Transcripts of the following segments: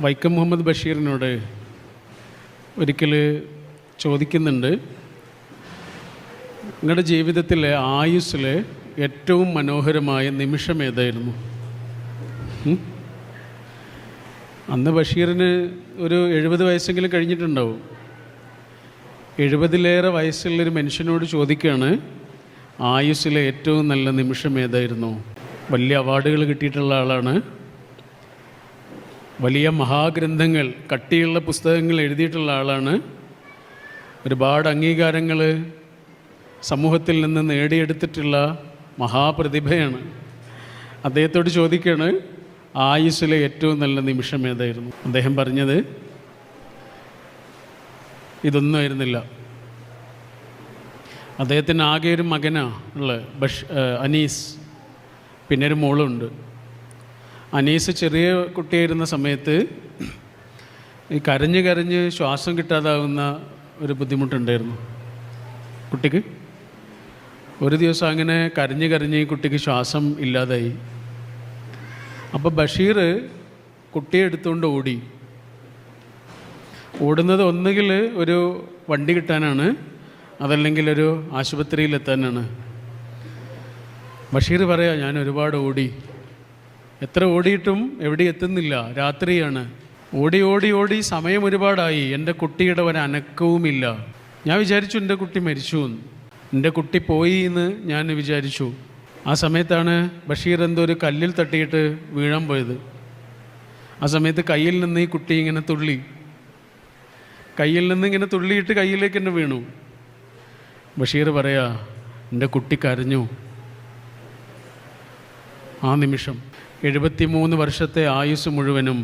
വൈക്കം മുഹമ്മദ് ബഷീറിനോട് ഒരിക്കൽ ചോദിക്കുന്നുണ്ട്, നിങ്ങളുടെ ജീവിതത്തിലെ ആയുസ്സിലെ ഏറ്റവും മനോഹരമായ നിമിഷം ഏതായിരുന്നു? അന്ന് ബഷീറിന് ഒരു 70 വയസ്സെങ്കിലും കഴിഞ്ഞിട്ടുണ്ടാവും. 70-ലേറെ വയസ്സുള്ളൊരു മനുഷ്യനോട് ചോദിക്കുകയാണ്, ആയുസ്സിലെ ഏറ്റവും നല്ല നിമിഷം ഏതായിരുന്നു? വലിയ അവാർഡുകൾ കിട്ടിയിട്ടുള്ള ആളാണ്, വലിയ മഹാഗ്രന്ഥങ്ങൾ, കട്ടിയുള്ള പുസ്തകങ്ങൾ എഴുതിയിട്ടുള്ള ആളാണ്, ഒരുപാട് അംഗീകാരങ്ങൾ സമൂഹത്തിൽ നിന്ന് നേടിയെടുത്തിട്ടുള്ള മഹാപ്രതിഭയാണ്. അദ്ദേഹത്തോട് ചോദിക്കുകയാണ്, ആയുസ്സിലെ ഏറ്റവും നല്ല നിമിഷം ഏതായിരുന്നു? അദ്ദേഹം പറഞ്ഞത് ഇതൊന്നും ആയിരുന്നില്ല. അദ്ദേഹത്തിന് ആകെ ഒരു മകനാണ് ഉള്ളത്, അനീസ്, പിന്നെ ഒരു മോളുണ്ട്. അനീസ് ചെറിയ കുട്ടിയായിരുന്ന സമയത്ത് ഈ കരഞ്ഞ് കരഞ്ഞ് ശ്വാസം കിട്ടാതാവുന്ന ഒരു ബുദ്ധിമുട്ടുണ്ടായിരുന്നു കുട്ടിക്ക്. ഒരു ദിവസം അങ്ങനെ കരഞ്ഞ് കരഞ്ഞ് ഈ കുട്ടിക്ക് ശ്വാസം ഇല്ലാതായി. അപ്പോൾ ബഷീർ കുട്ടിയെ എടുത്തുകൊണ്ട് ഓടുന്നത് ഒന്നുകിൽ ഒരു വണ്ടി കിട്ടാനാണ്, അതല്ലെങ്കിൽ ഒരു ആശുപത്രിയിലെത്താനാണ്. ബഷീർ പറയാ, ഞാൻ ഒരുപാട് ഓടി, എത്ര ഓടിയിട്ടും എവിടെ എത്തുന്നില്ല, രാത്രിയാണ്, ഓടി ഓടി ഓടി സമയം ഒരുപാടായി, എൻ്റെ കുട്ടിയുടെ ഒരനക്കവുമില്ല. ഞാൻ വിചാരിച്ചു എൻ്റെ കുട്ടി മരിച്ചു എന്ന്, എൻ്റെ കുട്ടി പോയി എന്ന് ഞാൻ വിചാരിച്ചു. ആ സമയത്താണ് ബഷീർ എന്തോ ഒരു കല്ലിൽ തട്ടിയിട്ട് വീഴാൻ പോയത്. ആ സമയത്ത് കയ്യിൽ നിന്ന് ഈ കുട്ടി ഇങ്ങനെ തുള്ളി, കയ്യിൽ നിന്ന് ഇങ്ങനെ തുള്ളിയിട്ട് കയ്യിലേക്ക് തന്നെ വീണു. ബഷീർ പറയാ, എൻ്റെ കുട്ടി കരഞ്ഞു. ആ നിമിഷം 73 വർഷത്തെ ആയുസ് മുഴുവനും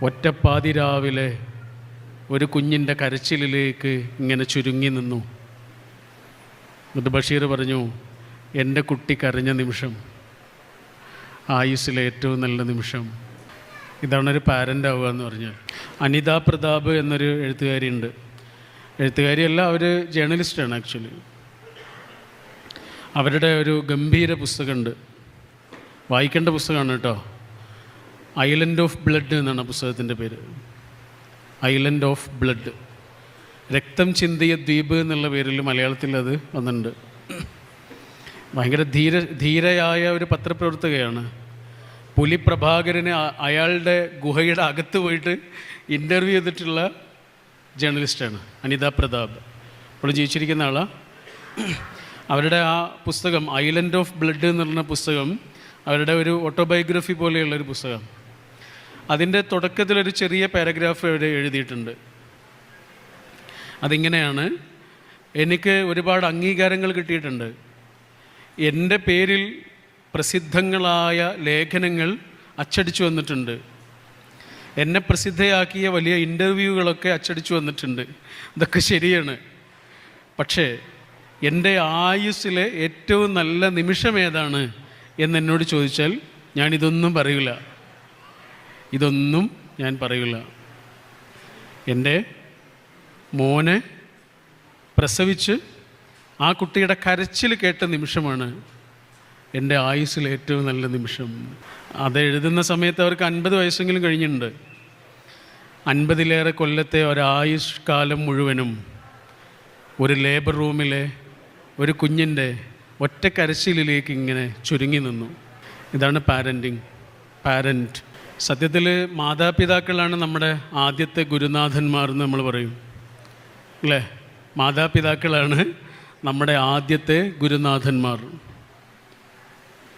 ഒറ്റപ്പാതിരാവിലെ ഒരു കുഞ്ഞിൻ്റെ കരച്ചിലിലേക്ക് ഇങ്ങനെ ചുരുങ്ങി നിന്നു. എന്നിട്ട് ബഷീർ പറഞ്ഞു, എൻ്റെ കുട്ടി കരഞ്ഞ നിമിഷം ആയുസ്സിലെ ഏറ്റവും നല്ല നിമിഷം. ഇതാണ് ഒരു പാരൻ്റ് ആവുക എന്ന് പറഞ്ഞാൽ. അനിത പ്രതാപ് എന്നൊരു എഴുത്തുകാരിയുണ്ട്. എഴുത്തുകാരിയല്ല, അവർ ജേർണലിസ്റ്റാണ് ആക്ച്വലി. അവരുടെ ഒരു ഗംഭീര പുസ്തകമുണ്ട്, വായിക്കേണ്ട പുസ്തകമാണ് കേട്ടോ. ഐലൻഡ് ഓഫ് ബ്ലഡ് എന്നാണ് പുസ്തകത്തിൻ്റെ പേര്. ഐലൻഡ് ഓഫ് ബ്ലഡ്, രക്തം ചിന്തിയ ദ്വീപ് എന്നുള്ള പേരിൽ മലയാളത്തിൽ അത് വന്നിട്ടുണ്ട്. ഭയങ്കര ധീരയായ ഒരു പത്രപ്രവർത്തകയാണ്. പുലി പ്രഭാകരന് അയാളുടെ ഗുഹയുടെ അകത്ത് പോയിട്ട് ഇൻ്റർവ്യൂ ചെയ്തിട്ടുള്ള ജേർണലിസ്റ്റാണ് അനിത പ്രതാപ്. ഇപ്പോൾ ജീവിച്ചിരിക്കുന്ന ആളാണ്. അവരുടെ ആ പുസ്തകം ഐലൻഡ് ഓഫ് ബ്ലഡ് എന്ന് പറഞ്ഞ പുസ്തകം അവരുടെ ഒരു ഓട്ടോബയോഗ്രഫി പോലെയുള്ളൊരു പുസ്തകം. അതിൻ്റെ തുടക്കത്തിലൊരു ചെറിയ പാരഗ്രാഫ് അവർ എഴുതിയിട്ടുണ്ട്. അതിങ്ങനെയാണ്, എനിക്ക് ഒരുപാട് അംഗീകാരങ്ങൾ കിട്ടിയിട്ടുണ്ട്, എൻ്റെ പേരിൽ പ്രസിദ്ധങ്ങളായ ലേഖനങ്ങൾ അച്ചടിച്ചു വന്നിട്ടുണ്ട്, എന്നെ പ്രസിദ്ധയാക്കിയ വലിയ ഇൻ്റർവ്യൂകളൊക്കെ അച്ചടിച്ചു വന്നിട്ടുണ്ട്, ഇതൊക്കെ ശരിയാണ്. പക്ഷേ എൻ്റെ ആയുസ്സിലെ ഏറ്റവും നല്ല നിമിഷം ഏതാണ് എന്നെന്നോട് ചോദിച്ചാൽ ഞാനിതൊന്നും പറയില്ല, ഇതൊന്നും ഞാൻ പറയില്ല. എൻ്റെ മോനെ പ്രസവിച്ച് ആ കുട്ടിയുടെ കരച്ചിൽ കേട്ട നിമിഷമാണ് എൻ്റെ ആയുസ്സിലെ ഏറ്റവും നല്ല നിമിഷം. അത് എഴുതുന്ന സമയത്ത് അവർക്ക് 50 വയസ്സെങ്കിലും കഴിഞ്ഞിട്ടുണ്ട്. 50-ലേറെ കൊല്ലത്തെ ഒരായുഷ്കാലം മുഴുവനും ഒരു ലേബർ റൂമിലെ ഒരു കുഞ്ഞിൻ്റെ ഒറ്റ കരച്ചിലിലേക്ക് ഇങ്ങനെ ചുരുങ്ങി നിന്നു. ഇതാണ് പാരൻറ്റ്. സത്യത്തിൽ മാതാപിതാക്കളാണ് നമ്മുടെ ആദ്യത്തെ ഗുരുനാഥന്മാർ എന്ന് നമ്മൾ പറയും അല്ലേ? മാതാപിതാക്കളാണ് നമ്മുടെ ആദ്യത്തെ ഗുരുനാഥന്മാർ.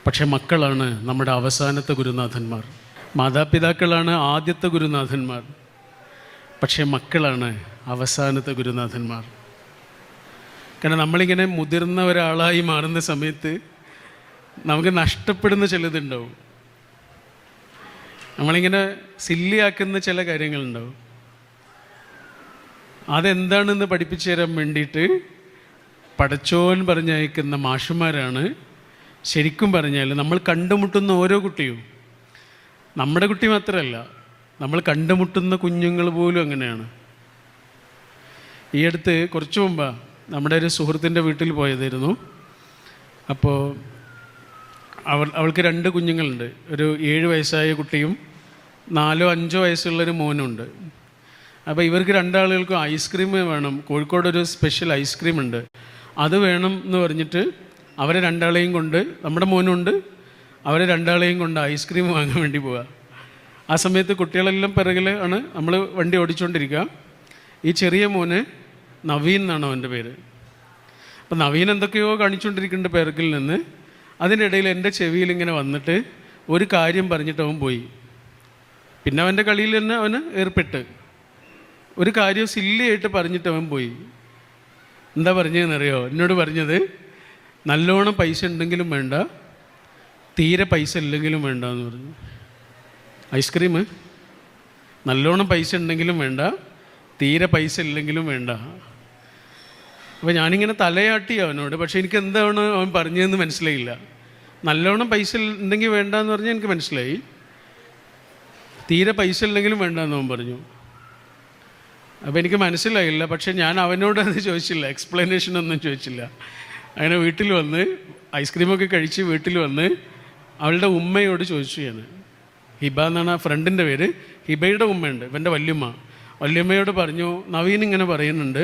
പക്ഷെ മക്കളാണ് നമ്മുടെ അവസാനത്തെ ഗുരുനാഥന്മാർ. മാതാപിതാക്കളാണ് ആദ്യത്തെ ഗുരുനാഥന്മാർ, പക്ഷെ മക്കളാണ് അവസാനത്തെ ഗുരുനാഥന്മാർ. കാരണം നമ്മളിങ്ങനെ മുതിർന്ന ഒരാളായി മാറുന്ന സമയത്ത് നമുക്ക് നഷ്ടപ്പെടുന്ന ചിലതുണ്ടാവും. നമ്മളിങ്ങനെ സില്ലിയാക്കുന്ന ചില കാര്യങ്ങളുണ്ടാവും. അതെന്താണെന്ന് പഠിപ്പിച്ചു തരാൻ വേണ്ടിയിട്ട് പടച്ചോൻ പറഞ്ഞയക്കുന്ന മാഷുമാരാണ് ശരിക്കും പറഞ്ഞാൽ നമ്മൾ കണ്ടുമുട്ടുന്ന ഓരോ കുട്ടിയും. നമ്മുടെ കുട്ടി മാത്രമല്ല, നമ്മൾ കണ്ടുമുട്ടുന്ന കുഞ്ഞുങ്ങൾ പോലും അങ്ങനെയാണ്. ഈ അടുത്ത് കുറച്ച് മുമ്പാണ് നമ്മുടെ ഒരു സുഹൃത്തിൻ്റെ വീട്ടിൽ പോയതായിരുന്നു. അപ്പോൾ അവൾക്ക് 2 കുഞ്ഞുങ്ങളുണ്ട്. ഒരു 7 വയസ്സായ കുട്ടിയും 4 or 5 വയസ്സുള്ളൊരു മോനുണ്ട്. അപ്പോൾ ഇവർക്ക് രണ്ടാളുകൾക്കും ഐസ്ക്രീം വേണം. കോഴിക്കോടൊരു സ്പെഷ്യൽ ഐസ്ക്രീം ഉണ്ട്, അത് വേണം എന്ന് പറഞ്ഞിട്ട് അവരെ രണ്ടാളെയും കൊണ്ട്, നമ്മുടെ മോനുണ്ട്, അവരെ രണ്ടാളെയും കൊണ്ട് ഐസ്ക്രീം വാങ്ങാൻ വേണ്ടി പോവുക. ആ സമയത്ത് കുട്ടികളെല്ലാം പിറകിൽ ആണ്, നമ്മൾ വണ്ടി ഓടിച്ചുകൊണ്ടിരിക്കുക. ഈ ചെറിയ മോന് നവീൻ എന്നാണ് അവൻ്റെ പേര്. അപ്പം നവീൻ എന്തൊക്കെയോ കാണിച്ചുകൊണ്ടിരിക്കുന്നുണ്ട് പിറകിൽ നിന്ന്. അതിനിടയിൽ എൻ്റെ ചെവിയിൽ ഇങ്ങനെ വന്നിട്ട് ഒരു കാര്യം പറഞ്ഞിട്ട് അവൻ പോയി. പിന്നെ അവൻ്റെ കളിയിൽ തന്നെ അവന് ഏർപ്പെട്ട് ഒരു കാര്യം സില്ലിയായിട്ട് പറഞ്ഞിട്ട് അവൻ പോയി. എന്താ പറഞ്ഞതെന്നറിയോ? എന്നോട് പറഞ്ഞത്, നല്ലോണം പൈസ ഉണ്ടെങ്കിലും വേണ്ട, തീരെ പൈസ ഇല്ലെങ്കിലും വേണ്ട എന്ന് പറഞ്ഞു. ഐസ്ക്രീം നല്ലോണം പൈസ ഉണ്ടെങ്കിലും വേണ്ട, തീരെ പൈസ ഇല്ലെങ്കിലും വേണ്ട. അപ്പോൾ ഞാനിങ്ങനെ തലയാട്ടി അവനോട്, പക്ഷേ എനിക്ക് എന്താണ് അവൻ പറഞ്ഞതെന്ന് മനസ്സിലായില്ല. നല്ലോണം പൈസ ഉണ്ടെങ്കിൽ വേണ്ട എന്ന് പറഞ്ഞാൽ എനിക്ക് മനസ്സിലായി, തീരെ പൈസ ഇല്ലെങ്കിലും വേണ്ട എന്ന് അവൻ പറഞ്ഞു. അപ്പോൾ എനിക്ക് മനസ്സിലായില്ല. പക്ഷേ ഞാൻ അവനോട് അത് ചോദിച്ചില്ല, എക്സ്പ്ലനേഷനൊന്നും ചോദിച്ചില്ല. അങ്ങനെ വീട്ടിൽ വന്ന് ഐസ്ക്രീമൊക്കെ കഴിച്ച് വീട്ടിൽ വന്ന് അവളുടെ ഉമ്മയോട് ചോദിച്ചു. ഞാൻ ഹിബ എന്നാണ് ആ ഫ്രണ്ടിൻ്റെ പേര്. ഹിബയുടെ ഉമ്മയുണ്ട്, ഇവൻ്റെ വല്യമ്മയോട് പറഞ്ഞു, നവീൻ ഇങ്ങനെ പറയുന്നുണ്ട്,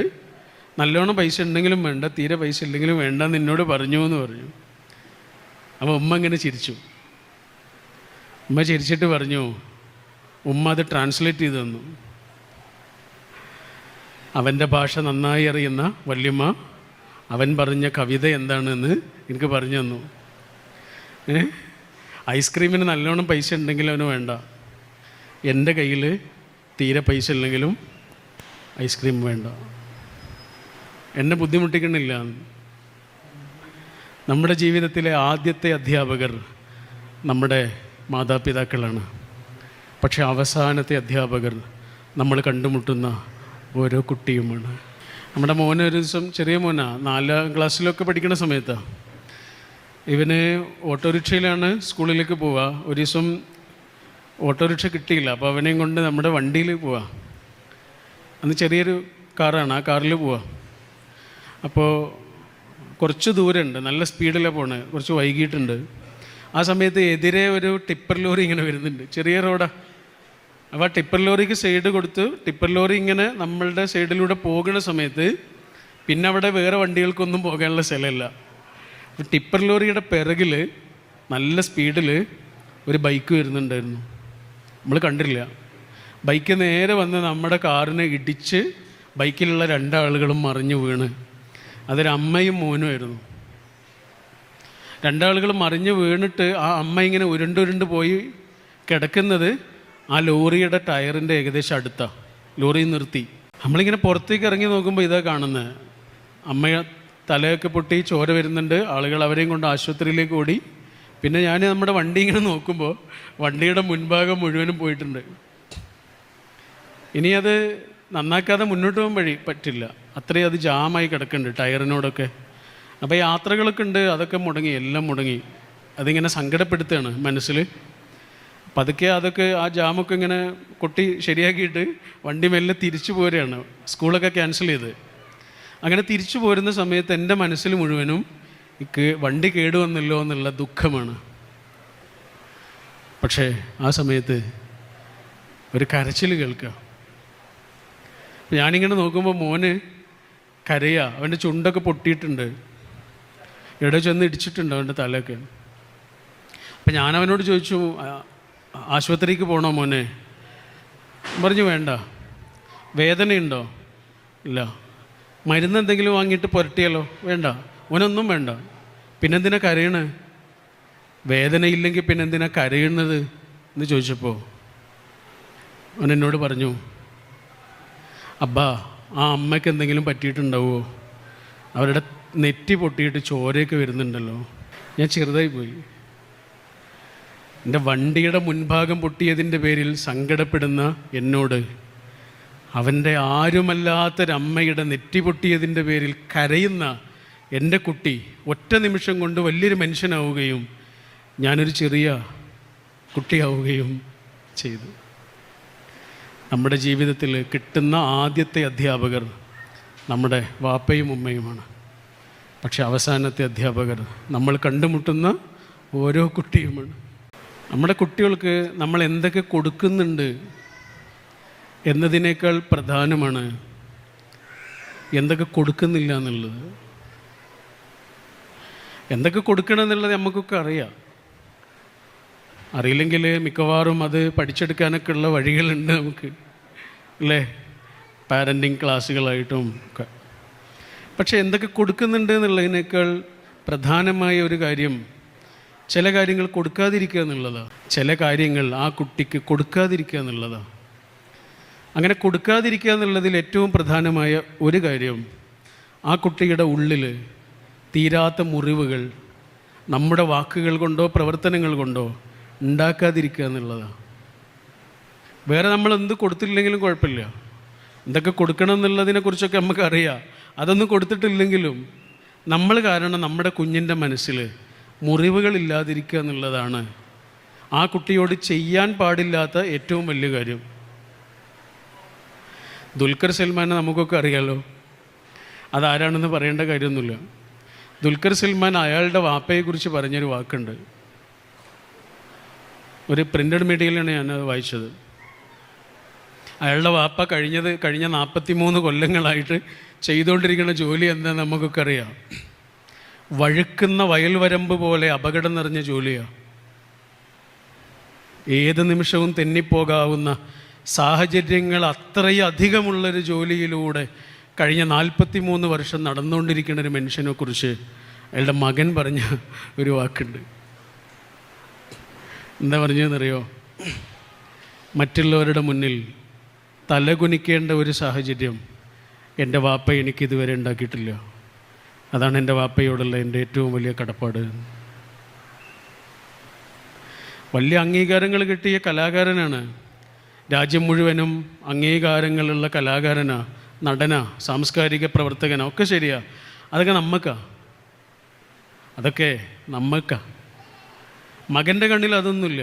നല്ലോണം പൈസ ഉണ്ടെങ്കിലും വേണ്ട, തീരെ പൈസ ഇല്ലെങ്കിലും വേണ്ട എന്നോട് പറഞ്ഞു എന്ന് പറഞ്ഞു. അപ്പോൾ ഉമ്മ ഇങ്ങനെ ചിരിച്ചു. ഉമ്മ ചിരിച്ചിട്ട് പറഞ്ഞു, ഉമ്മ അത് ട്രാൻസ്ലേറ്റ് ചെയ്ത് തന്നു. അവൻ്റെ ഭാഷ നന്നായി അറിയുന്ന വല്യമ്മ അവൻ പറഞ്ഞ കവിത എന്താണെന്ന് എനിക്ക് പറഞ്ഞു തന്നു. ഐസ്ക്രീമിന് നല്ലോണം പൈസ ഉണ്ടെങ്കിലും അവന് വേണ്ട, എൻ്റെ കയ്യിൽ തീരെ പൈസ ഇല്ലെങ്കിലും ഐസ്ക്രീം വേണ്ട, എന്നെ ബുദ്ധിമുട്ടിക്കണില്ല. നമ്മുടെ ജീവിതത്തിലെ ആദ്യത്തെ അധ്യാപകർ നമ്മുടെ മാതാപിതാക്കളാണ്. പക്ഷേ അവസാനത്തെ അധ്യാപകർ നമ്മൾ കണ്ടുമുട്ടുന്ന ഓരോ കുട്ടിയുമാണ്. നമ്മുടെ മോന് ഒരു ദിവസം, ചെറിയ മോനാ, 4ാം ക്ലാസ്സിലൊക്കെ പഠിക്കുന്ന സമയത്താണ്, ഇവന് ഓട്ടോറിക്ഷയിലാണ് സ്കൂളിലേക്ക് പോവുക. ഒരു ദിവസം ഓട്ടോറിക്ഷ കിട്ടിയില്ല, അപ്പോൾ അവനെയും കൊണ്ട് നമ്മുടെ വണ്ടിയിൽ പോവുക. അന്ന് ചെറിയൊരു കാറാണ്, ആ കാറിൽ പോവുക. അപ്പോൾ കുറച്ച് ദൂരമുണ്ട്, നല്ല സ്പീഡിലാണ് പോണത്, കുറച്ച് വൈകിട്ടുണ്ട്. ആ സമയത്ത് എതിരെ ഒരു ടിപ്പർ ലോറി ഇങ്ങനെ വരുന്നുണ്ട്, ചെറിയ റോഡാണ്. അപ്പോൾ ആ ടിപ്പർ ലോറിക്ക് സൈഡ് കൊടുത്ത്, ടിപ്പർ ലോറി ഇങ്ങനെ നമ്മളുടെ സൈഡിലൂടെ പോകുന്ന സമയത്ത് പിന്നെ അവിടെ വേറെ വണ്ടികൾക്കൊന്നും പോകാനുള്ള സ്ഥലമില്ല. ടിപ്പർ ലോറിയുടെ പിറകിൽ നല്ല സ്പീഡിൽ ഒരു ബൈക്ക് വരുന്നുണ്ടായിരുന്നു. നമ്മൾ കണ്ടില്ല. ബൈക്ക് നേരെ വന്ന് നമ്മുടെ കാറിനെ ഇടിച്ച് ബൈക്കിലുള്ള 2 ആളുകളും മറിഞ്ഞു വീണ്. അതൊരമ്മയും മോനുമായിരുന്നു. 2 ആളുകൾ മറിഞ്ഞു വീണിട്ട് ആ അമ്മ ഇങ്ങനെ ഉരുണ്ടുരുണ്ട് പോയി കിടക്കുന്നത് ആ ലോറിയുടെ ടയറിൻ്റെ ഏകദേശം അടുത്താണ്. ലോറി നിർത്തി. നമ്മളിങ്ങനെ പുറത്തേക്ക് ഇറങ്ങി നോക്കുമ്പോൾ ഇതാ കാണുന്നത്. അമ്മ തലയൊക്കെ പൊട്ടി ചോര വരുന്നുണ്ട്. ആളുകൾ അവരെയും കൊണ്ട് ആശുപത്രിയിലേക്ക് ഓടി. പിന്നെ ഞാൻ നമ്മുടെ വണ്ടി ഇങ്ങനെ നോക്കുമ്പോൾ വണ്ടിയുടെ മുൻഭാഗം മുഴുവനും പോയിട്ടുണ്ട്. ഇനി അത് നന്നാക്കാതെ മുന്നോട്ട് പോകാൻ പറ്റില്ല, അത്രയും അത് ജാമായി കിടക്കുന്നുണ്ട് ടയറിനോടൊക്കെ. അപ്പോൾ യാത്രകളൊക്കെ ഉണ്ട്, അതൊക്കെ മുടങ്ങി, എല്ലാം മുടങ്ങി. അതിങ്ങനെ സങ്കടപ്പെടുത്തുകയാണ് മനസ്സിൽ. പതുക്കെ അതൊക്കെ ആ ജാമൊക്കെ ഇങ്ങനെ കൊട്ടി ശരിയാക്കിയിട്ട് വണ്ടി മെല്ലെ തിരിച്ചു പോരുകയാണ്. സ്കൂളൊക്കെ ക്യാൻസൽ ചെയ്ത് അങ്ങനെ തിരിച്ചു പോരുന്ന സമയത്ത് എൻ്റെ മനസ്സിൽ മുഴുവനും വണ്ടി കേടുവന്നല്ലോ എന്നുള്ള ദുഃഖമാണ്. പക്ഷേ ആ സമയത്ത് ഒരു കരച്ചിൽ കേൾക്കുക. ഞാനിങ്ങനെ നോക്കുമ്പോൾ മോന് കരയുക. അവൻ്റെ ചുണ്ടൊക്കെ പൊട്ടിയിട്ടുണ്ട്, എവിടെ ചെന്ന് ഇടിച്ചിട്ടുണ്ട് അവൻ്റെ തലയൊക്കെ. അപ്പം ഞാനവനോട് ചോദിച്ചു, ആശുപത്രിക്ക് പോകണോ മോനെ? പറഞ്ഞു വേണ്ട. വേദനയുണ്ടോ? ഇല്ല. മരുന്ന് എന്തെങ്കിലും വാങ്ങിയിട്ട് പുരട്ടിയാലോ? വേണ്ട. ഓനൊന്നും വേണ്ട. പിന്നെന്തിനാ കരയണേ? വേദനയില്ലെങ്കിൽ പിന്നെന്തിനാ കരയുന്നത് എന്ന് ചോദിച്ചപ്പോൾ അവൻ എന്നോട് പറഞ്ഞു, അബ്ബാ, ആ അമ്മയ്ക്ക് എന്തെങ്കിലും പറ്റിയിട്ടുണ്ടാവുമോ? അവരുടെ നെറ്റി പൊട്ടിയിട്ട് ചോരയൊക്കെ വരുന്നുണ്ടല്ലോ. ഞാൻ ചെറുതായി പോയി. എൻ്റെ വണ്ടിയുടെ മുൻഭാഗം പൊട്ടിയതിൻ്റെ പേരിൽ സങ്കടപ്പെടുന്ന എന്നോട് അവൻ്റെ ആരുമല്ലാത്തൊരമ്മയുടെ നെറ്റി പൊട്ടിയതിൻ്റെ പേരിൽ കരയുന്ന എൻ്റെ കുട്ടി ഒറ്റ നിമിഷം കൊണ്ട് വലിയൊരു മനുഷ്യനാവുകയും ഞാനൊരു ചെറിയ കുട്ടിയാവുകയും ചെയ്തു. നമ്മുടെ ജീവിതത്തിൽ കിട്ടുന്ന ആദ്യത്തെ അധ്യാപകർ നമ്മുടെ വാപ്പയും ഉമ്മയുമാണ്. പക്ഷെ അവസാനത്തെ അധ്യാപകർ നമ്മൾ കണ്ടുമുട്ടുന്ന ഓരോ കുട്ടിയുമാണ്. നമ്മുടെ കുട്ടികൾക്ക് നമ്മൾ എന്തൊക്കെ കൊടുക്കുന്നുണ്ട് എന്നതിനേക്കാൾ പ്രധാനമാണ് എന്തൊക്കെ കൊടുക്കുന്നില്ല എന്നുള്ളത്. എന്തൊക്കെ കൊടുക്കണം എന്നുള്ളത് നമുക്കൊക്കെ അറിയാം. അറിയില്ലെങ്കിൽ മിക്കവാറും അത് പഠിച്ചെടുക്കാനൊക്കെ ഉള്ള വഴികളുണ്ട് നമുക്ക്, അല്ലേ? പാരൻറ്റിങ് ക്ലാസ്സുകളായിട്ടും ഒക്കെ. പക്ഷേ എന്തൊക്കെ കൊടുക്കുന്നുണ്ട് എന്നുള്ളതിനേക്കാൾ പ്രധാനമായ ഒരു കാര്യം ചില കാര്യങ്ങൾ കൊടുക്കാതിരിക്കുക എന്നുള്ളതാണ്. ചില കാര്യങ്ങൾ ആ കുട്ടിക്ക് കൊടുക്കാതിരിക്കുക എന്നുള്ളതാണ്. അങ്ങനെ കൊടുക്കാതിരിക്കുക എന്നുള്ളതിൽ ഏറ്റവും പ്രധാനമായ ഒരു കാര്യം ആ കുട്ടിയുടെ ഉള്ളിൽ തീരാത്ത മുറിവുകൾ നമ്മുടെ വാക്കുകൾ കൊണ്ടോ പ്രവർത്തനങ്ങൾ കൊണ്ടോ ഉണ്ടാക്കാതിരിക്കുക എന്നുള്ളതാണ്. വേറെ നമ്മൾ എന്ത് കൊടുത്തില്ലെങ്കിലും കുഴപ്പമില്ല, എന്തൊക്കെ കൊടുക്കണം എന്നുള്ളതിനെക്കുറിച്ചൊക്കെ നമുക്കറിയാം. അതൊന്നും കൊടുത്തിട്ടില്ലെങ്കിലും നമ്മൾ കാരണം നമ്മുടെ കുഞ്ഞിൻ്റെ മനസ്സിൽ മുറിവുകളില്ലാതിരിക്കുക എന്നുള്ളതാണ് ആ കുട്ടിയോട് ചെയ്യാൻ പാടില്ലാത്ത ഏറ്റവും വലിയ കാര്യം. ദുൽഖർ സൽമാനെ നമുക്കൊക്കെ അറിയാമല്ലോ, അതാരാണെന്ന് പറയേണ്ട കാര്യമൊന്നുമില്ല. ദുൽഖർ സൽമാൻ അയാളുടെ വാപ്പയെക്കുറിച്ച് പറഞ്ഞൊരു വാക്കുണ്ട്. ഒരു പ്രിൻ്റഡ് മീഡിയയിലാണ് ഞാനത് വായിച്ചത്. അയാളുടെ വാപ്പ കഴിഞ്ഞ 43 കൊല്ലങ്ങളായിട്ട് ചെയ്തുകൊണ്ടിരിക്കുന്ന ജോലി എന്താണെന്ന് നമുക്കൊക്കെ അറിയാം. വഴുക്കുന്ന വയൽവരമ്പ് പോലെ അപകടം നിറഞ്ഞ ജോലിയാണ്. ഏത് നിമിഷവും തെന്നിപ്പോകാവുന്ന സാഹചര്യങ്ങൾ അത്രയധികമുള്ളൊരു ജോലിയിലൂടെ കഴിഞ്ഞ 43 വർഷം നടന്നുകൊണ്ടിരിക്കുന്ന ഒരു മനുഷ്യനെക്കുറിച്ച് അയാളുടെ മകൻ പറഞ്ഞ ഒരു വാക്കുണ്ട്. എന്താ പറഞ്ഞതെന്നറിയോ? മറ്റുള്ളവരുടെ മുന്നിൽ തലകുനിക്കേണ്ട ഒരു സാഹചര്യം എൻ്റെ വാപ്പ എനിക്കിതുവരെ ഉണ്ടാക്കിയിട്ടില്ല. അതാണ് എൻ്റെ വാപ്പയോടുള്ള എൻ്റെ ഏറ്റവും വലിയ കടപ്പാട്. വലിയ അംഗീകാരങ്ങൾ കിട്ടിയ കലാകാരനാണ്, രാജ്യം മുഴുവനും അംഗീകാരങ്ങളുള്ള കലാകാരനാ, നടനാ, സാംസ്കാരിക പ്രവർത്തകനാ, ഒക്കെ ശരിയാ. അതൊക്കെ നമ്മക്കാ. മകൻ്റെ കണ്ണിൽ അതൊന്നുമില്ല.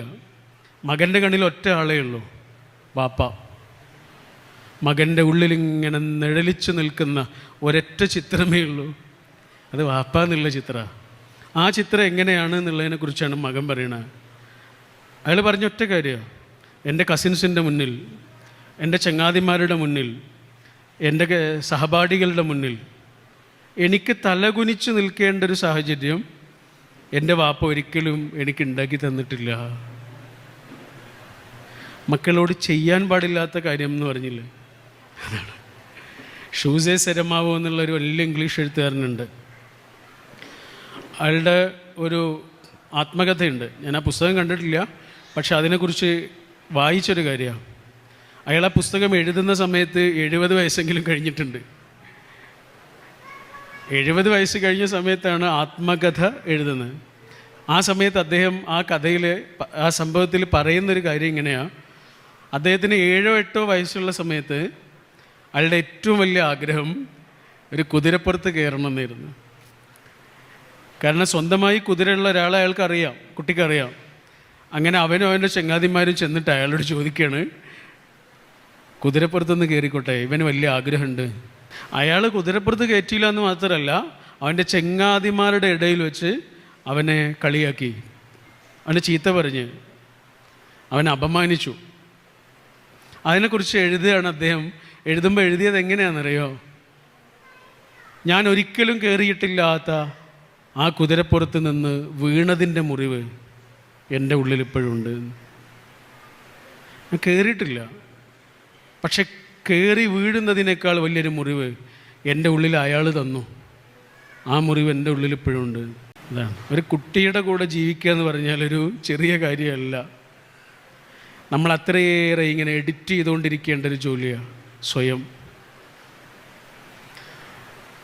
മകൻ്റെ കണ്ണിൽ ഒറ്റ ആളേ ഉള്ളൂ, വാപ്പ. മകൻ്റെ ഉള്ളിലിങ്ങനെ നിഴലിച്ചു നിൽക്കുന്ന ഒരൊറ്റ ചിത്രമേ ഉള്ളൂ, അത് വാപ്പ എന്നുള്ള ചിത്രമാണ്. ആ ചിത്രം എങ്ങനെയാണ് എന്നുള്ളതിനെക്കുറിച്ചാണ് മകൻ പറയണത്. അയാൾ പറഞ്ഞ ഒറ്റ കാര്യമാണ്, എൻ്റെ കസിൻസിൻ്റെ മുന്നിൽ, എൻ്റെ ചങ്ങാതിമാരുടെ മുന്നിൽ, എൻ്റെ സഹപാഠികളുടെ മുന്നിൽ എനിക്ക് തലകുനിച്ച് നിൽക്കേണ്ട ഒരു സാഹചര്യം എൻ്റെ വാപ്പ ഒരിക്കലും എനിക്ക് ഉണ്ടാക്കി തന്നിട്ടില്ല. മക്കളോട് ചെയ്യാൻ പാടില്ലാത്ത കാര്യം എന്ന് പറഞ്ഞില്ലേ, അതാണ്. ഷൂസേ സെരമാവോ എന്നുള്ളൊരു വലിയ ഇംഗ്ലീഷ് എഴുത്തുകാരനുണ്ട്. അയാളുടെ ഒരു ആത്മകഥയുണ്ട്. ഞാൻ ആ പുസ്തകം കണ്ടിട്ടില്ല, പക്ഷെ അതിനെക്കുറിച്ച് വായിച്ചൊരു കാര്യമാണ്. അയാൾ ആ പുസ്തകം എഴുതുന്ന സമയത്ത് 70 വയസ്സെങ്കിലും കഴിഞ്ഞിട്ടുണ്ട്. 70 വയസ്സ് കഴിഞ്ഞ സമയത്താണ് ആത്മകഥ എഴുതുന്നത്. ആ സമയത്ത് അദ്ദേഹം ആ സംഭവത്തിൽ പറയുന്നൊരു കാര്യം ഇങ്ങനെയാണ്. അദ്ദേഹത്തിന് 7 8 വയസ്സുള്ള സമയത്ത് അയാളുടെ ഏറ്റവും വലിയ ആഗ്രഹം ഒരു കുതിരപ്പുറത്ത് കയറണമെന്നായിരുന്നു. കാരണം സ്വന്തമായി കുതിരയുള്ള ഒരാളെ അയാൾക്കറിയാം, കുട്ടിക്കറിയാം. അങ്ങനെ അവനും അവൻ്റെ ചങ്ങാതിമാരും ചെന്നിട്ട് അയാളോട് ചോദിക്കുകയാണ്, കുതിരപ്പുറത്തുനിന്ന് കയറിക്കോട്ടെ, ഇവന് വലിയ ആഗ്രഹമുണ്ട്. അയാൾ കുതിരപ്പുറത്ത് കയറ്റിയില്ല എന്ന് മാത്രമല്ല, അവൻ്റെ ചങ്ങാതിമാരുടെ ഇടയിൽ വെച്ച് അവനെ കളിയാക്കി, അവനെ ചീത്ത പറഞ്ഞ്, അവനെ അപമാനിച്ചു. അതിനെക്കുറിച്ച് എഴുതുകയാണ് അദ്ദേഹം. എഴുതുമ്പോൾ എഴുതിയത് എങ്ങനെയാണെന്നറിയോ? ഞാൻ ഒരിക്കലും കയറിയിട്ടില്ലാത്ത ആ കുതിരപ്പുറത്ത് നിന്ന് വീണതിൻ്റെ മുറിവ് എൻ്റെ ഉള്ളിൽ ഇപ്പോഴുണ്ട്. ഞാൻ കയറിയിട്ടില്ല, പക്ഷെ കയറി വീഴുന്നതിനേക്കാൾ വലിയൊരു മുറിവ് എൻ്റെ ഉള്ളിൽ അയാൾ തന്നു. ആ മുറിവ് എൻ്റെ ഉള്ളിൽ ഇപ്പോഴുണ്ട്. അതാണ്. ഒരു കുട്ടിയുടെ കൂടെ ജീവിക്കുക എന്ന് പറഞ്ഞാൽ ഒരു ചെറിയ കാര്യമല്ല. നമ്മൾ അത്രയേറെ ഇങ്ങനെ എഡിറ്റ് ചെയ്തുകൊണ്ടിരിക്കേണ്ട ഒരു ജോലിയാണ് സ്വയം.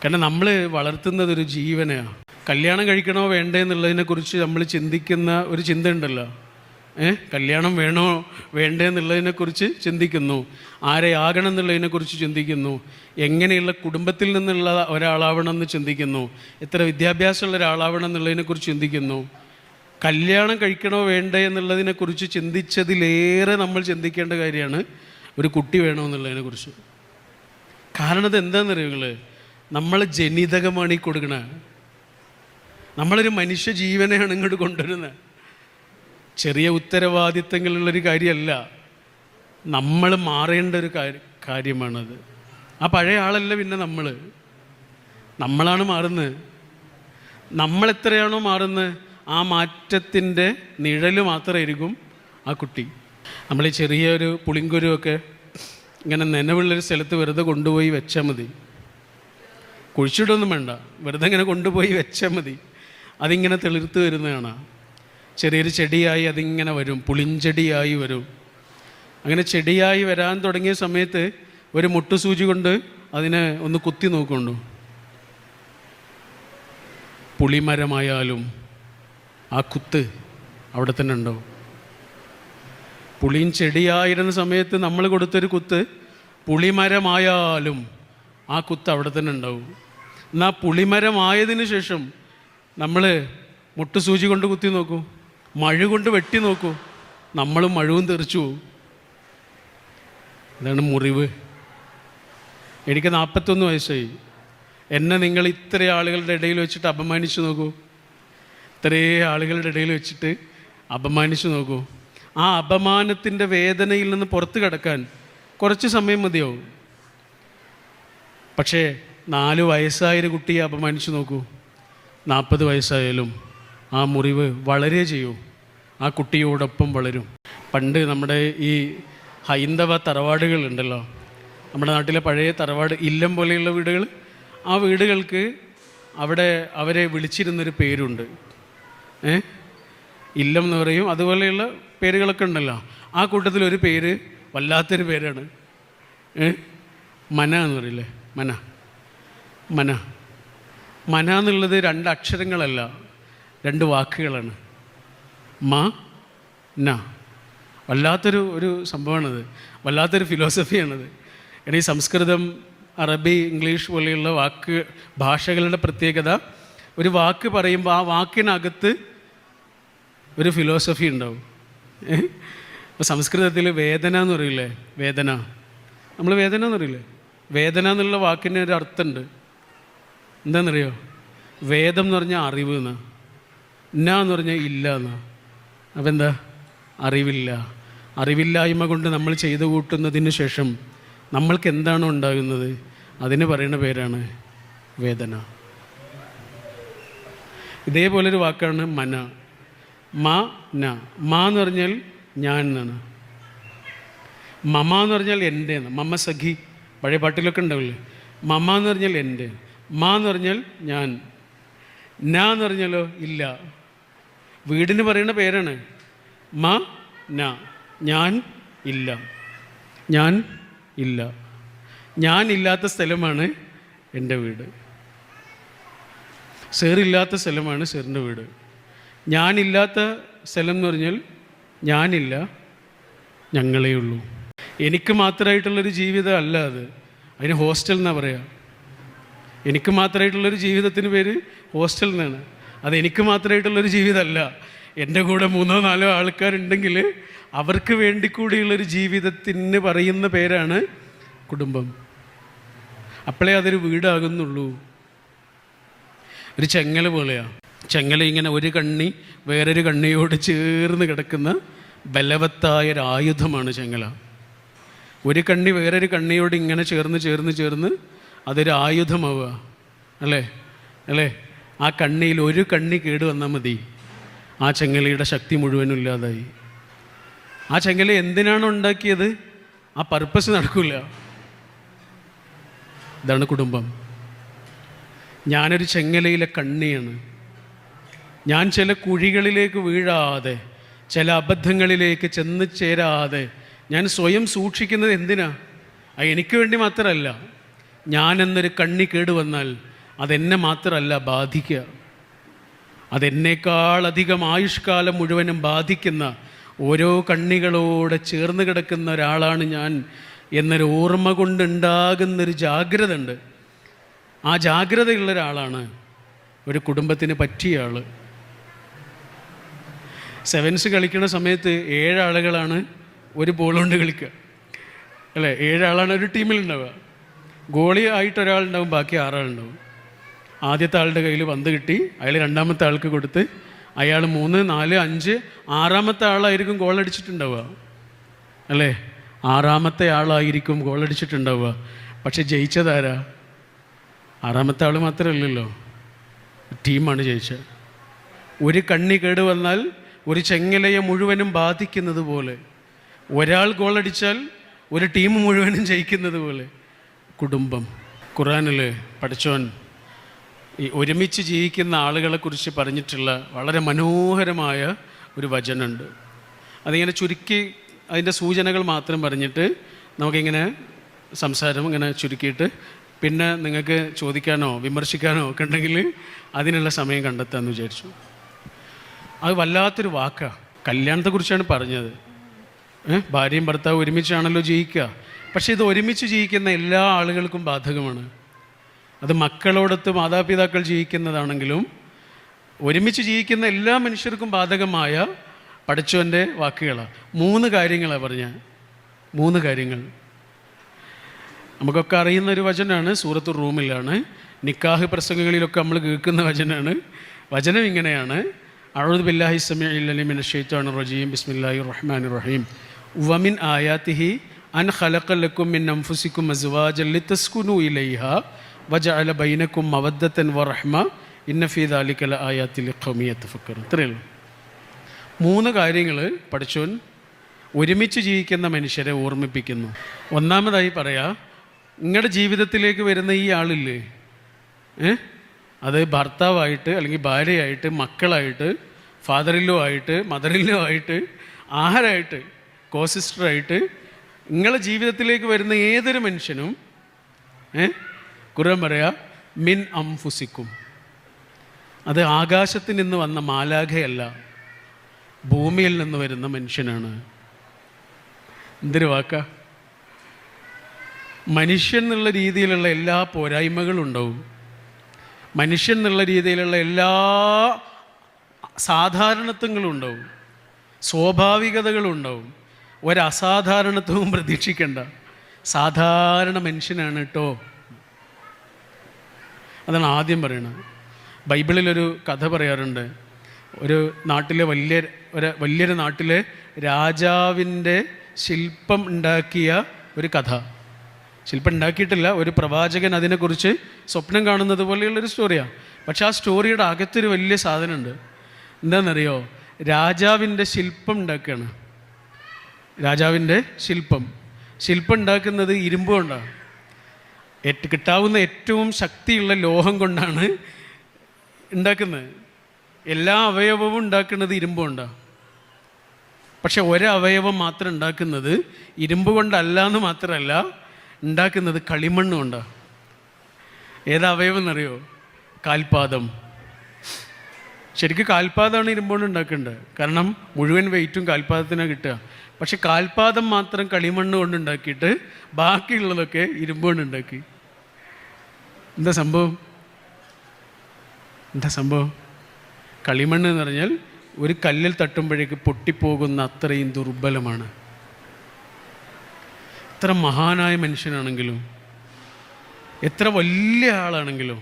കാരണം നമ്മൾ വളർത്തുന്നതൊരു ജീവനെയാണ്. കല്യാണം കഴിക്കണോ വേണ്ടേ എന്നുള്ളതിനെക്കുറിച്ച് നമ്മൾ ചിന്തിക്കുന്ന ഒരു ചിന്ത ഉണ്ടല്ലോ. കല്യാണം വേണോ വേണ്ടേ എന്നുള്ളതിനെക്കുറിച്ച് ചിന്തിക്കുന്നു, ആരെ ആകണം എന്നുള്ളതിനെക്കുറിച്ച് ചിന്തിക്കുന്നു, എങ്ങനെയുള്ള കുടുംബത്തിൽ നിന്നുള്ള ഒരാളാവണമെന്ന് ചിന്തിക്കുന്നു, എത്ര വിദ്യാഭ്യാസമുള്ള ഒരാളാവണം എന്നുള്ളതിനെക്കുറിച്ച് ചിന്തിക്കുന്നു. കല്യാണം കഴിക്കണോ വേണ്ടേ എന്നുള്ളതിനെക്കുറിച്ച് ചിന്തിച്ചതിലേറെ നമ്മൾ ചിന്തിക്കേണ്ട കാര്യമാണ് ഒരു കുട്ടി വേണോ എന്നുള്ളതിനെക്കുറിച്ച്. കാരണം അത് എന്താണെന്നറിയുങ്ങൾ, നമ്മൾ ജനിതകമാണ് ഈ കൊടുക്കണത്. നമ്മളൊരു മനുഷ്യ ജീവനെയാണ് ഇങ്ങോട്ട് കൊണ്ടുവരുന്നത്. ചെറിയ ഉത്തരവാദിത്തങ്ങളുള്ളൊരു കാര്യമല്ല, നമ്മൾ മാറേണ്ട ഒരു കാര്യമാണത്. ആ പഴയ ആളല്ല പിന്നെ നമ്മളാണ് മാറുന്നത്. നമ്മളെത്രയാണോ മാറുന്നത് ആ മാറ്റത്തിൻ്റെ നിഴൽ മാത്രമായിരിക്കും ആ കുട്ടി. നമ്മൾ ഈ ചെറിയൊരു പുളിങ്കുരുവൊക്കെ ഇങ്ങനെ നനവുള്ളൊരു സ്ഥലത്ത് വെറുതെ കൊണ്ടുപോയി വെച്ചാൽ മതി. കുഴിച്ചിടൊന്നും വേണ്ട, വെറുതെ ഇങ്ങനെ കൊണ്ടുപോയി വെച്ചാൽ മതി. അതിങ്ങനെ തെളിർത്ത് വരുന്നതാണ്. ചെറിയൊരു ചെടിയായി അതിങ്ങനെ വരും, പുളിഞ്ചെടിയായി വരും. അങ്ങനെ ചെടിയായി വരാൻ തുടങ്ങിയ സമയത്ത് ഒരു മുട്ടുസൂചി കൊണ്ട് അതിനെ ഒന്ന് കുത്തി നോക്കുന്നുണ്ടോ? പുളിമരമായാലും ആ കുത്ത് അവിടെ തന്നെ ഉണ്ടാവും. പുളിയും ചെടിയായിരുന്ന സമയത്ത് നമ്മൾ കൊടുത്തൊരു കുത്ത് പുളിമരമായാലും ആ കുത്ത് അവിടെ തന്നെ ഉണ്ടാവും. എന്നാൽ പുളിമരമായതിനു ശേഷം നമ്മൾ മുട്ടുസൂചി കൊണ്ട് കുത്തി നോക്കൂ, മഴ കൊണ്ട് വെട്ടി നോക്കൂ, നമ്മളും മഴവും തെറിച്ചു പോകും. ഇതാണ് മുറിവ്. എനിക്ക് 41 വയസ്സായി. എന്നെ നിങ്ങൾ ഇത്ര ആളുകളുടെ ഇടയിൽ വെച്ചിട്ട് അപമാനിച്ചു നോക്കൂ. ഇത്രയും ആളുകളുടെ ഇടയിൽ വെച്ചിട്ട് അപമാനിച്ചു നോക്കൂ. ആ അപമാനത്തിൻ്റെ വേദനയിൽ നിന്ന് പുറത്ത് കിടക്കാൻ കുറച്ച് സമയം മതിയാവും. പക്ഷേ 4 വയസ്സായൊരു കുട്ടിയെ അപമാനിച്ചു നോക്കൂ, 40 വയസ്സായാലും ആ മുറിവ് വളരേ ചെയ്യൂ, ആ കുട്ടിയോടൊപ്പം വളരും. പണ്ട് നമ്മുടെ ഈ ഹൈന്ദവ തറവാടുകളുണ്ടല്ലോ, നമ്മുടെ നാട്ടിലെ പഴയ തറവാട് ഇല്ലം പോലെയുള്ള വീടുകൾ, ആ വീടുകൾക്ക് അവിടെ അവരെ വിളിച്ചിരുന്നൊരു പേരുണ്ട്. ഇല്ലം എന്ന് പറയും, അതുപോലെയുള്ള പേരുകളൊക്കെ ഉണ്ടല്ലോ. ആ കൂട്ടത്തിലൊരു പേര് വല്ലാത്തൊരു പേരാണ്, മന എന്ന് പറയില്ലേ, മന. മന എന്നുള്ളത് 2 അക്ഷരങ്ങളല്ല, 2 വാക്കുകളാണ്. മ ന. വല്ലാത്തൊരു സംഭവമാണത്, വല്ലാത്തൊരു ഫിലോസഫിയാണത്. ഈ സംസ്കൃതം, അറബി, ഇംഗ്ലീഷ് പോലെയുള്ള ഭാഷകളുടെ പ്രത്യേകത, ഒരു വാക്ക് പറയുമ്പോൾ ആ വാക്കിനകത്ത് ഒരു ഫിലോസഫി ഉണ്ടാവും. ഇപ്പോൾ സംസ്കൃതത്തിൽ വേദന എന്ന് പറയില്ലേ, വേദന, നമ്മൾ വേദന എന്ന് പറയില്ലേ, വേദന എന്നുള്ള വാക്കിന് ഒരു അർത്ഥമുണ്ട്. എന്താണെന്നറിയോ? വേദം എന്ന് പറഞ്ഞാൽ അറിവ് എന്നാ, എന്ന് പറഞ്ഞാൽ ഇല്ല എന്നാ. അപ്പം എന്താ? അറിവില്ല. അറിവില്ലായ്മ കൊണ്ട് നമ്മൾ ചെയ്തു കൂട്ടുന്നതിന് ശേഷം നമ്മൾക്ക് എന്താണോ ഉണ്ടാകുന്നത് അതിന് പറയുന്ന പേരാണ് വേദന. ഇതേപോലൊരു വാക്കാണ് മന. മ ന. മ എന്ന് പറഞ്ഞാൽ ഞാൻ എന്നാണ്. മമ എന്ന് പറഞ്ഞാൽ എൻ്റെ എന്ന്. മമ്മ സഖി പഴയ പാട്ടിലൊക്കെ ഉണ്ടാവില്ലേ. മമ എന്ന് പറഞ്ഞാൽ എൻ്റെ, മ എന്ന് പറഞ്ഞാൽ ഞാൻ, ന എന്ന് പറഞ്ഞാലോ ഇല്ല. വീടിന് പറയുന്ന പേരാണ് മ ന. ഞാൻ ഇല്ല, ഞാൻ ഇല്ല. ഞാനില്ലാത്ത സ്ഥലമാണ് എൻ്റെ വീട്. സേറില്ലാത്ത സ്ഥലമാണ് സേറിൻ്റെ വീട്. ഞാനില്ലാത്ത സ്ഥലം എന്ന് പറഞ്ഞാൽ ഞാനില്ല, ഞങ്ങളേ ഉള്ളൂ. എനിക്ക് മാത്രമായിട്ടുള്ളൊരു ജീവിതം അല്ല അത്. അതിന് ഹോസ്റ്റൽ എന്നാണ് പറയുക. എനിക്ക് മാത്രമായിട്ടുള്ളൊരു ജീവിതത്തിന് പേര് ഹോസ്റ്റൽ എന്നാണ്. അതെനിക്ക് മാത്രമായിട്ടുള്ളൊരു ജീവിതമല്ല. എൻ്റെ കൂടെ 3-4 ആൾക്കാരുണ്ടെങ്കിൽ അവർക്ക് വേണ്ടി കൂടിയുള്ളൊരു ജീവിതത്തിന് പറയുന്ന പേരാണ് കുടുംബം. അപ്പോഴേ അതൊരു വീടാകുന്നുള്ളൂ. ഒരു ചെങ്ങല പോലെയാണ്. ചെങ്ങല ഇങ്ങനെ ഒരു കണ്ണി വേറൊരു കണ്ണിയോട് ചേർന്ന് കിടക്കുന്ന ബലവത്തായൊരു ആയുധമാണ് ചെങ്ങല. ഒരു കണ്ണി വേറൊരു കണ്ണിയോട് ഇങ്ങനെ ചേർന്ന് അതൊരു ആയുധമാവുക അല്ലേ. ആ കണ്ണിയിൽ ഒരു കണ്ണി കേട് വന്നാൽ മതി, ആ ചെങ്ങലയുടെ ശക്തി മുഴുവനും ഇല്ലാതായി. ആ ചെങ്ങല എന്തിനാണ് ഉണ്ടാക്കിയത്? ആ പർപ്പസ് നടക്കില്ല. ഇതാണ് കുടുംബം. ഞാനൊരു ചെങ്ങലയിലെ കണ്ണിയാണ്. ഞാൻ ചില കുഴികളിലേക്ക് വീഴാതെ, ചില അബദ്ധങ്ങളിലേക്ക് ചെന്ന് ചേരാതെ ഞാൻ സ്വയം സൂക്ഷിക്കുന്നത് എന്തിനാ? എനിക്ക് വേണ്ടി മാത്രമല്ല. ഞാനെന്നൊരു കണ്ണി കേടുവന്നാൽ അതെന്നെ മാത്രമല്ല ബാധിക്കുക, അതെന്നേക്കാളധികം ആയുഷ്കാലം മുഴുവനും ബാധിക്കുന്ന ഓരോ കണ്ണികളോടെ ചേർന്ന് കിടക്കുന്ന ഒരാളാണ് ഞാൻ എന്നൊരു ഓർമ്മ കൊണ്ടുണ്ടാകുന്നൊരു ജാഗ്രത ഉണ്ട്. ആ ജാഗ്രതയുള്ള ഒരാളാണ് ഒരു കുടുംബത്തിന് പറ്റിയ ആൾ. സെവൻസ് കളിക്കുന്ന സമയത്ത് 7 ആളുകളാണ് ഒരു ബോൾ കൊണ്ട് കളിക്കുക അല്ലേ. 7 ആളാണ് ഒരു ടീമിലുണ്ടാവുക. ഗോളി ആയിട്ട് ഒരാളുണ്ടാവും, ബാക്കി 6 ആളുണ്ടാവും. ആദ്യത്തെ ആളുടെ കയ്യിൽ പന്ത് കിട്ടി, അയാൾ രണ്ടാമത്തെ ആൾക്ക് കൊടുത്ത് അയാൾ 3, 4, 5, 6ാമത്തെ ആളായിരിക്കും ഗോളടിച്ചിട്ടുണ്ടാവുക, അല്ലേ? 6ാമത്തെ ആളായിരിക്കും ഗോളടിച്ചിട്ടുണ്ടാവുക. പക്ഷെ ജയിച്ചതാരാ? 6ാമത്തെ ആൾ മാത്രമല്ലല്ലോ, ടീമാണ് ജയിച്ചത്. ഒരു കണ്ണി കേട് വന്നാൽ ഒരു ചെങ്ങലയെ മുഴുവനും ബാധിക്കുന്നത് പോലെ, ഒരാൾ ഗോളടിച്ചാൽ ഒരു ടീം മുഴുവനും ജയിക്കുന്നത് പോലെ കുടുംബം. ഖുർആനിൽ പഠിച്ചോൻ ഈ ഒരുമിച്ച് ജീവിക്കുന്ന ആളുകളെക്കുറിച്ച് പറഞ്ഞിട്ടുള്ള വളരെ മനോഹരമായ ഒരു വചനമുണ്ട്. അതിങ്ങനെ ചുരുക്കി അതിൻ്റെ സൂചനകൾ മാത്രം പറഞ്ഞിട്ട് നമുക്കിങ്ങനെ സംസാരം ഇങ്ങനെ ചുരുക്കിയിട്ട് പിന്നെ നിങ്ങൾക്ക് ചോദിക്കാനോ വിമർശിക്കാനോ ഒക്കെ ഉണ്ടെങ്കിൽ അതിനുള്ള സമയം കണ്ടെത്താമെന്ന് വിചാരിച്ചു. അത് വല്ലാത്തൊരു വാക്കാണ്. കല്യാണത്തെക്കുറിച്ചാണ് പറഞ്ഞത്. ഭാര്യയും ഭർത്താവ് ഒരുമിച്ചാണല്ലോ ജീവിക്കുക. പക്ഷേ ഇത് ഒരുമിച്ച് ജീവിക്കുന്ന എല്ലാ ആളുകൾക്കും ബാധകമാണ്. അത് മക്കളോടൊത്ത് മാതാപിതാക്കൾ ജീവിക്കുന്നതാണെങ്കിലും ഒരുമിച്ച് ജീവിക്കുന്ന എല്ലാ മനുഷ്യർക്കും ബാധകമായ പഠിച്ചവൻ്റെ വാക്കുകളാണ്. 3 കാര്യങ്ങളാണ് പറഞ്ഞ 3 കാര്യങ്ങൾ. നമുക്കൊക്കെ അറിയുന്ന ഒരു വചനമാണ്, സൂറത്തുർ റൂമിലാണ്, നിക്കാഹ് പ്രസംഗങ്ങളിലൊക്കെ നമ്മൾ കേൾക്കുന്ന വചനമാണ്. വചനം ഇങ്ങനെയാണ്: അഊദു ബില്ലാഹി സമീഇൽ അലീം മിനശ് ശൈത്വാനിർ റജീം ബിസ്മില്ലാഹിർ റഹ്മാനിർ റഹീം വമിൻ ആയാതിഹി അൻ ഖലഖ ലക്കും മിൻ അൻഫുസിക്കും അസ്വാജൻ ലിതസ്കുനു ഇലൈഹാ വജഅല ബൈനക്കും മവദ്ദതൻ വറഹ്മ ഇന്ന ഫീ ദാലിക ലആയാതിൻ ലിഖൗമി യതഫക്കറൂൻ. ഇത്രയേ ഉള്ളൂ. 3 കാര്യങ്ങൾ പഠിച്ചോൻ ഒരുമിച്ച് ജീവിക്കുന്ന മനുഷ്യരെ ഓർമ്മിപ്പിക്കുന്നു. ഒന്നാമതായി പറയാം, നിങ്ങളുടെ ജീവിതത്തിലേക്ക് വരുന്ന ഈ ആളില്ലേ, അത് ഭർത്താവായിട്ട് അല്ലെങ്കിൽ ഭാര്യയായിട്ട് മക്കളായിട്ട് ഫാദറിലോ ആയിട്ട് മദറിലോ ആയിട്ട് ആഹാരമായിട്ട് കോസിസ്റ്ററായിട്ട് നിങ്ങളുടെ ജീവിതത്തിലേക്ക് വരുന്ന ഏതൊരു മനുഷ്യനും ഖുർആൻ പറയാ മിൻ അംഫുസിക്കും. അത് ആകാശത്തിൽ നിന്ന് വന്ന മാലാഖയല്ല, ഭൂമിയിൽ നിന്ന് വരുന്ന മനുഷ്യനാണ്. എന്തൊരു വാക്കാ! മനുഷ്യൻ എന്നുള്ള രീതിയിലുള്ള എല്ലാ പോരായ്മകളും ഉണ്ടാവും. മനുഷ്യൻ എന്നുള്ള രീതിയിലുള്ള എല്ലാ സാധാരണത്വങ്ങളും ഉണ്ടാവും, സ്വാഭാവികതകളും ഉണ്ടാവും. ഒരസാധാരണത്വവും പ്രതീക്ഷിക്കേണ്ട. സാധാരണ മനുഷ്യനാണ് കേട്ടോ. അതാണ് ആദ്യം പറയണത്. ബൈബിളിലൊരു കഥ പറയാറുണ്ട്. ഒരു നാട്ടിലെ വലിയൊരു നാട്ടിലെ രാജാവിൻ്റെ ശില്പം ഉണ്ടാക്കിയ ഒരു കഥ. ശില്പം ഉണ്ടാക്കിയിട്ടില്ല, ഒരു പ്രവാചകൻ അതിനെക്കുറിച്ച് സ്വപ്നം കാണുന്നത് പോലെയുള്ളൊരു സ്റ്റോറിയാണ്. പക്ഷെ ആ സ്റ്റോറിയുടെ അകത്തൊരു വലിയ സാധനമുണ്ട്. എന്താണെന്നറിയോ? രാജാവിൻ്റെ ശില്പം ഉണ്ടാക്കുകയാണ്. രാജാവിൻ്റെ ശില്പം ഉണ്ടാക്കുന്നത് ഇരുമ്പ് കൊണ്ടാണ്. കിട്ടാവുന്ന ഏറ്റവും ശക്തിയുള്ള ലോഹം കൊണ്ടാണ് ഉണ്ടാക്കുന്നത്. എല്ലാ അവയവവും ഉണ്ടാക്കുന്നത് ഇരുമ്പ് കൊണ്ടാണ്. പക്ഷെ ഒരവയവം മാത്രം ഉണ്ടാക്കുന്നത് ഇരുമ്പ് കൊണ്ടല്ല എന്ന് മാത്രമല്ല, ഉണ്ടാക്കുന്നത് കളിമണ്ണ് കൊണ്ടാണ്. ഏതവയവം എന്നറിയോ? കാൽപാദം. ശരിക്കും കാൽപാദമാണ് ഇരുമ്പോണ്ട് ഉണ്ടാക്കേണ്ടത്, കാരണം മുഴുവൻ വെയിറ്റും കാൽപാദത്തിനാണ് കിട്ടുക. പക്ഷെ കാൽപാദം മാത്രം കളിമണ്ണ് കൊണ്ട് ഉണ്ടാക്കിയിട്ട് ബാക്കിയുള്ളതൊക്കെ ഇരുമ്പോണ്ട് ഉണ്ടാക്കി. എന്താ സംഭവം? കളിമണ്ണ് എന്ന് പറഞ്ഞാൽ ഒരു കല്ലിൽ തട്ടുമ്പോഴേക്ക് പൊട്ടിപ്പോകുന്ന അത്രയും ദുർബലമാണ്. എത്ര മഹാനായ മനുഷ്യനാണെങ്കിലും, എത്ര വലിയ ആളാണെങ്കിലും,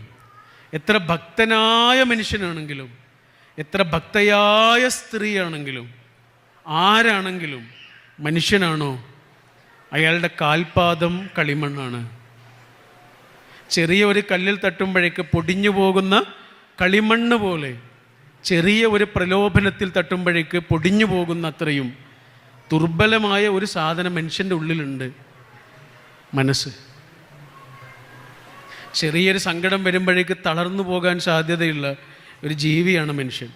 എത്ര ഭക്തനായ മനുഷ്യനാണെങ്കിലും, എത്ര ഭക്തയായ സ്ത്രീയാണെങ്കിലും, ആരാണെങ്കിലും മനുഷ്യനാണോ, അയാളുടെ കാൽപാദം കളിമണ്ണാണ്. ചെറിയ ഒരു കല്ലിൽ തട്ടുമ്പോഴേക്ക് പൊടിഞ്ഞു പോകുന്ന കളിമണ്ണ് പോലെ, ചെറിയ ഒരു പ്രലോഭനത്തിൽ തട്ടുമ്പോഴേക്ക് പൊടിഞ്ഞു പോകുന്ന അത്രയും ദുർബലമായ ഒരു സാധനം മനുഷ്യൻ്റെ ഉള്ളിലുണ്ട്, മനസ്സ്. ചെറിയൊരു സങ്കടം വരുമ്പോഴേക്ക് തളർന്നു പോകാൻ സാധ്യതയുള്ള ഒരു ജീവിയാണ് മനുഷ്യൻ.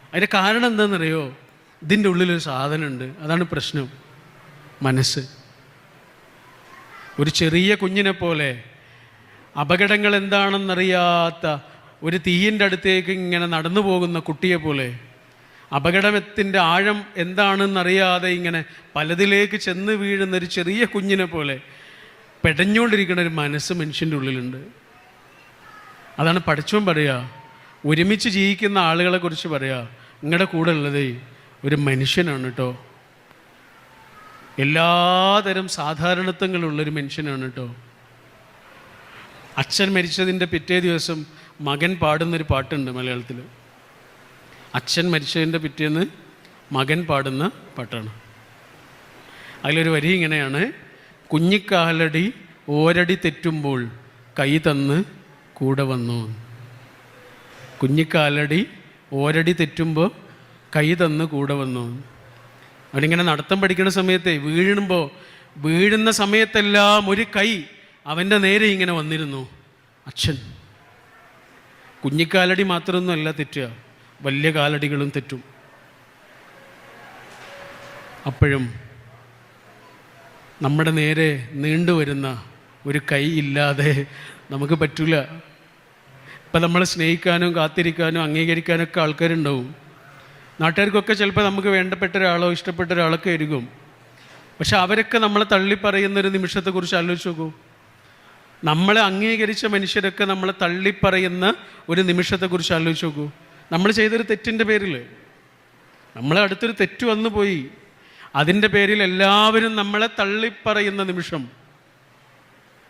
അതിൻ്റെ കാരണം എന്താണെന്നറിയോ? ഇതിൻ്റെ ഉള്ളിലൊരു സാധനമുണ്ട്. അതാണ് പ്രശ്നം, മനസ്സ്. ഒരു ചെറിയ കുഞ്ഞിനെ പോലെ, അപകടങ്ങൾ എന്താണെന്നറിയാത്ത ഒരു തീയിൻ്റെ അടുത്തേക്ക് ഇങ്ങനെ നടന്നു പോകുന്ന കുട്ടിയെ പോലെ, അപകടത്തിൻ്റെ ആഴം എന്താണെന്നറിയാതെ ഇങ്ങനെ പലതിലേക്ക് ചെന്ന് വീഴുന്ന ഒരു ചെറിയ കുഞ്ഞിനെ പോലെ പെടഞ്ഞുകൊണ്ടിരിക്കുന്ന ഒരു മനസ്സ് മനുഷ്യൻ്റെ ഉള്ളിലുണ്ട്. അതാണ് പഠിച്ചോൻ പറയുക, ഒരുമിച്ച് ജീവിക്കുന്ന ആളുകളെ കുറിച്ച് പറയുക, നിങ്ങളുടെ കൂടെ ഉള്ളത് ഒരു മനുഷ്യനാണ് കേട്ടോ, എല്ലാതരം സാധാരണത്വങ്ങളുള്ളൊരു മനുഷ്യനാണ് കേട്ടോ. അച്ഛൻ മരിച്ചതിൻ്റെ പിറ്റേ ദിവസം മകൻ പാടുന്നൊരു പാട്ടുണ്ട് മലയാളത്തിൽ. അച്ഛൻ മരിച്ചതിൻ്റെ പിറ്റേന്ന് മകൻ പാടുന്ന പാട്ടാണ്. അതിലൊരു വരി ഇങ്ങനെയാണ്: കുഞ്ഞിക്കാലടി ഓരടി തെറ്റുമ്പോൾ കൈ തന്ന് കൂടെ വന്നു. കുഞ്ഞിക്കാലടി ഓരടി തെറ്റുമ്പോൾ കൈ തന്ന് കൂടെ വന്നു. അവനിങ്ങനെ നടത്തം പഠിക്കുന്ന സമയത്തെ വീഴുന്ന സമയത്തെല്ലാം ഒരു കൈ അവൻ്റെ നേരെ ഇങ്ങനെ വന്നിരുന്നു. അച്ഛൻ. കുഞ്ഞിക്കാലടി മാത്രമൊന്നുമല്ല തെറ്റുക, വലിയ കാലടികളും തെറ്റും. അപ്പോഴും നമ്മുടെ നേരെ നീണ്ടുവരുന്ന ഒരു കൈ ഇല്ലാതെ നമുക്ക് പറ്റില്ല. ഇപ്പം നമ്മളെ സ്നേഹിക്കാനും കാത്തിരിക്കാനും അംഗീകരിക്കാനും ഒക്കെ ആൾക്കാരുണ്ടാവും. നാട്ടുകാർക്കൊക്കെ ചിലപ്പോൾ നമുക്ക് വേണ്ടപ്പെട്ട ഒരാളോ ഇഷ്ടപ്പെട്ട ഒരാളൊക്കെ ആയിരിക്കും. പക്ഷെ അവരൊക്കെ നമ്മളെ തള്ളിപ്പറയുന്നൊരു നിമിഷത്തെക്കുറിച്ച് ആലോചിച്ച് നോക്കൂ. നമ്മളെ അംഗീകരിച്ച മനുഷ്യരൊക്കെ നമ്മളെ തള്ളിപ്പറയുന്ന ഒരു നിമിഷത്തെക്കുറിച്ച് ആലോചിച്ച് നോക്കൂ. നമ്മൾ ചെയ്തൊരു തെറ്റിൻ്റെ പേരിൽ, നമ്മളെ അടുത്തൊരു തെറ്റ് വന്നു പോയി, അതിൻ്റെ പേരിൽ എല്ലാവരും നമ്മളെ തള്ളിപ്പറയുന്ന നിമിഷം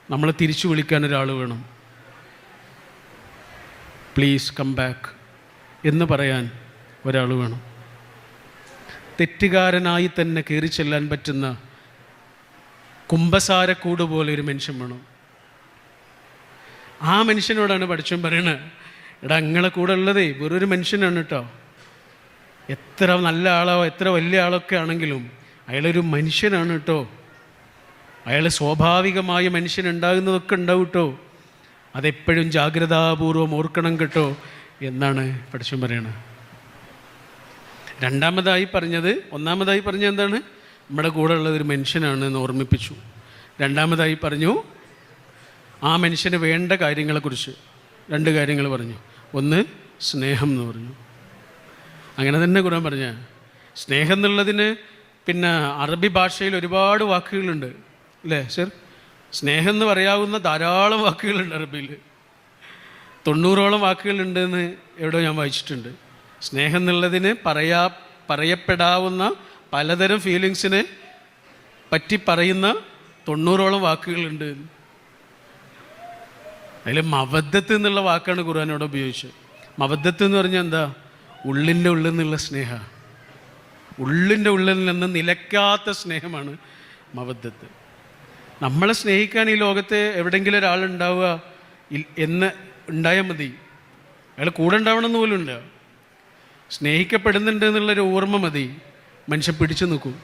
നമ്മളെ തിരിച്ചു വിളിക്കാൻ ഒരാൾ വേണം. പ്ലീസ് കം ബാക്ക് എന്ന് പറയാൻ ഒരാൾ വേണം. തെറ്റുകാരനായി തന്നെ കയറി ചെല്ലാൻ പറ്റുന്ന കുമ്പസാരക്കൂട് പോലെ ഒരു മനുഷ്യൻ വേണം. ആ മനുഷ്യനോടാണ് പഠിച്ചവൻ പറയണത്, എടാ നിങ്ങളെ കൂടെ ഉള്ളതേ വെറൊരു മനുഷ്യനാണ് കേട്ടോ. എത്ര നല്ല ആളോ എത്ര വലിയ ആളൊക്കെ ആണെങ്കിലും അയാളൊരു മനുഷ്യനാണ് കേട്ടോ. അയാൾ സ്വാഭാവികമായ മനുഷ്യനുണ്ടാകുന്നതൊക്കെ ഉണ്ടാവും കേട്ടോ. അതെപ്പോഴും ജാഗ്രതാപൂർവം ഓർക്കണം കേട്ടോ എന്നാണ് പഠിച്ചവൻ പറയണത്. ഒന്നാമതായി പറഞ്ഞത് എന്താണ്? നമ്മുടെ കൂടെ ഉള്ളതൊരു മനുഷ്യനാണ് എന്ന് ഓർമ്മിപ്പിച്ചു. രണ്ടാമതായി പറഞ്ഞു ആ മനുഷ്യന് വേണ്ട കാര്യങ്ങളെക്കുറിച്ച് 2 കാര്യങ്ങൾ പറഞ്ഞു. ഒന്ന് സ്നേഹം എന്ന് പറഞ്ഞു. അങ്ങനെ തന്നെ ഖുർആൻ പറഞ്ഞ സ്നേഹം എന്നുള്ളതിന് പിന്നെ അറബി ഭാഷയിൽ ഒരുപാട് വാക്കുകളുണ്ട് അല്ലേ സർ? സ്നേഹം എന്ന് പറയാവുന്ന ധാരാളം വാക്കുകളുണ്ട് അറബിയിൽ. 90ഓളം വാക്കുകളുണ്ടെന്ന് എവിടെയോ ഞാൻ വായിച്ചിട്ടുണ്ട്. സ്നേഹം എന്നുള്ളതിന് പറയപ്പെടാവുന്ന പലതരം ഫീലിങ്സിനെ പറ്റി പറയുന്ന 90ഓളം വാക്കുകളുണ്ട്. അതിൽ മവദ്ദത്ത് എന്നുള്ള വാക്കാണ് ഖുർആനോട് ഉപയോഗിച്ചത്. മവദ്ദത്ത് എന്ന് പറഞ്ഞാൽ എന്താ? ഉള്ളിൻ്റെ ഉള്ളിൽ നിന്നുള്ള സ്നേഹ, ഉള്ളിൻ്റെ ഉള്ളിൽ നിന്ന് നിലയ്ക്കാത്ത സ്നേഹമാണ് മവദ്ദത്ത്. നമ്മളെ സ്നേഹിക്കാൻ ഈ ലോകത്ത് എവിടെയെങ്കിലും ഒരാളുണ്ടാവുക എന്ന് ഉണ്ടായാൽ മതി. അയാൾ കൂടെ ഉണ്ടാവണമെന്ന് പോലും ഉണ്ട്. സ്നേഹിക്കപ്പെടുന്നുണ്ട് എന്നുള്ളൊരു ഓർമ്മ മതി, മനുഷ്യൻ പിടിച്ചു നിൽക്കും.